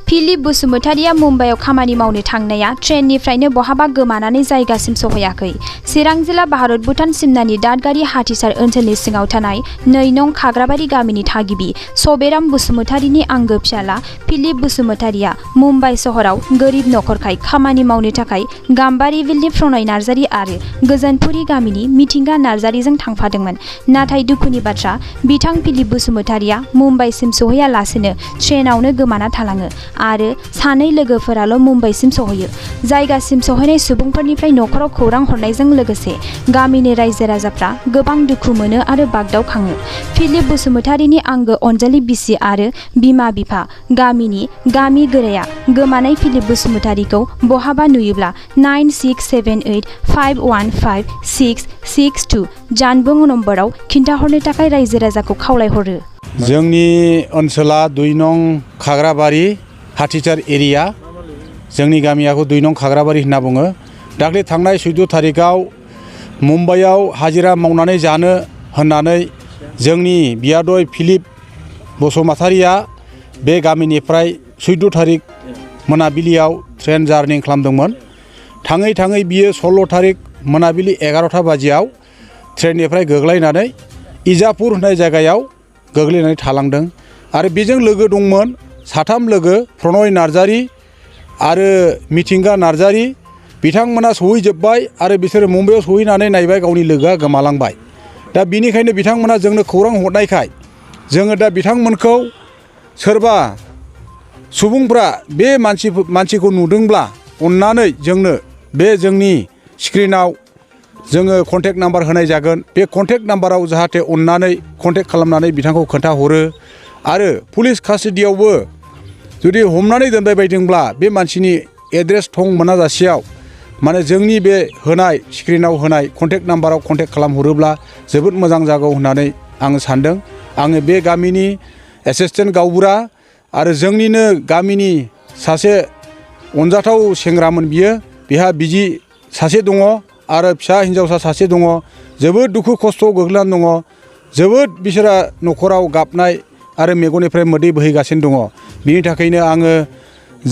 Philip बसुमतारिया मुम्बाइआव खामानि मावनो थांनाया ट्रेननिफ्रायनो बहाबा गोमानानै जायगासिम सहैयाखै। चिरां जिल्ला भारत भुटान सिमनानि दादगारि हाथिसार ओनसोलनि सिङाव थानाय 2 नं खाग्राबारि गामिनि थागिबि सबेराम बसुमतारिनि आंगो फिसाला फिलिप बसुमतारिया मुम्बाइ सहराव गोरिब नखरखाय खामानि मावनो थाखाय गाम्बारि बिलनि प्रणय नार्जारि आरो गोजोनपुरी गामिनि मिथिंगा नार्जारिजों थांफादोंमोन। नाथाय दुखुनि बाथ्रा, बिथां फिलिप बसुमतारिया मुम्बाइसिम सहैयालासेनो ट्रेनावनो गोमाना थालाङो आरो सानै लोगोफोराल' मुम्बाइसिम सहैयो। जायगासिम सहैनाय सुबुंफोरनिफ्राय नखराव खौरां हरनायजों लोगोसे गामिनि रायजो राजाफ्रा गोबां दुखु मोनो आरो बागदावखाङो। फिलिप बसुमतारिनि आंगो अनजालि बिसि आरो बिमा बिफा गामि गोराया गोमानाय फिलिप बसुमतारिखौ बहाबा नुयोब्ला 9678515662 जानबुं नम्बराव खिन्थाहरनो थाखाय रायजो राजाखौ खावलायहरो। जोंनि ओनसोला 2 नं खाग्राबारि हाथिसार एरिया। जोंनि गामियाखौ 2 नं खाग्राबारि होनना बुङो। दाख्लै थांनाय 14 थारिखआव मुम्बाइआव हाजिरा मावनानै जानो होननानै जोंनि बियादै फिलिप बसुमतारिया बे गामिनिफ्राय 14 थारिख मोनाबिलियाव ट्रेन जार्नि खालामदोंमोन। थाङै थाङै बियो 16 थारिख मोनाबिलि 11टा बाजियाव ट्रेननिफ्राय गोग्लैनानै इजापुर होननाय जायगायाव गोग्लैनानै थालांदों आरो बेजों लोगो दंमोन 3 लोगो प्रणय नार्जारि आरो मिथिंगा नार्जारि। बिथांमोना सहैजोब्बाय आरो बिसोरो मुम्बाइआव सहैनानै नायबाय गावनि लोगोआ गोमालांबाय। दा बिनिखायनो बिथांमोना जोंनो खौरां हरनायखाय जोङो दा बिथांमोनखौ सोरबा सुबुंफ्रा बे मानसिखौ नुदोंब्ला अननानै जोंनो बे जोंनि स्क्रिनाव जोङो कन्टेक्ट नाम्बार होनाय जागोन। बे कन्टेक्ट नाम्बाराव जाहाथे अननानै कन्टेक्ट खालामनानै बिथांखौ खोन्थाहरो आरो पुलिस कास्टडियावबो जुदि हमनानै दोनबाय बायदोंब्ला बे मानसिनि एड्रेस थं मोनाजासेयाव माने जोंनि बे होनाय स्क्रिनाव होनाय कन्टेक्ट नाम्बाराव कन्टेक्ट खालामहरोब्ला जोबोद मोजां जागौ होननानै आङो सानदों। आङो बे गामिनि एसिस्टेन्ट गावबुरा आरो जोंनिनो गामिनि सासे अनजाथाव सेंग्रामोन बियो। बिहा बिजि सासे दङ आरो फिसा हिन्जावसा सासे दङ। जोबोद दुखु खस्थ' गोग्लैनानै दङ। जोबोद बिसोरा न'खराव गाबनाय आरो मेगननिफ्राय मोदै बोहैगासिनो दङ। बिनि थाखायनो आङो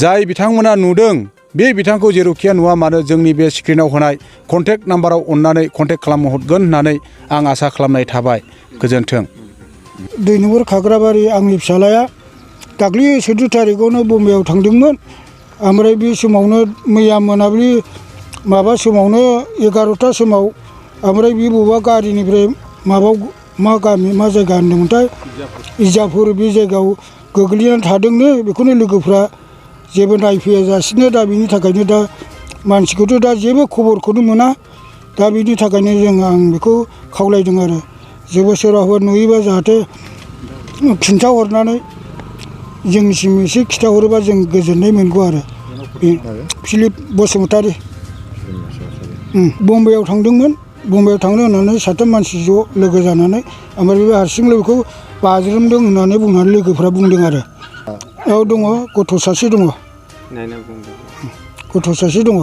जाय बिथांमोना नुदों बे बिथांखौ जेरावखिया नुवा मानो जोंनि बे स्क्रिनाव होनाय कन्टेक्ट नाम्बाराव अननानै कन्टेक्ट खालामहरगोन होननानै आं आसा खालामनाय थाबाय। गोजोन्थों। 2 नम्बर खाग्राबारि आंनि फिसालाया दाख्लै 14 थारिखआवनो बम्बाइआव थांदोंमोन। ओमफ्राय बे समावनो मैया मोनाबिलि समावनो 11टा समाव ओमफ्राय बे बबेबा गारिनिफ्राय मा गामि मा जायगा होनदोंमोनथाय इजापुर बे जायगायाव गोग्लैनानै थादोंनो। बेखौनो लोगोफ्रा जेबो नायफैयाजासिनो दा बिनि थाखायनो दा मानसिखौथ' दा जेबो खबरखौनो मोना। दा बिनि थाखायनो आं बेखौ खावलायदों आरो जेबो सोरबाफोर नुयोबा जाहाथे खिन्थाहरनानै जोंनिसिम एसे खिन्थाहरोबा जों गोजोननाय मोनगौ आरो। फिलिप बसुमतारि बम्बाइआव थांदोंमोन। बम्बाइआव थांनो होननानै 3 मानसि ज' लोगो जानानै ओमफ्राय बे हारसिंल' बेखौ बाज्रुमदों होननानै बुंनानै लोगोफ्रा बुंदों आरो। औ दङ, गथ' सासे दङ। गथ' सासे दङ।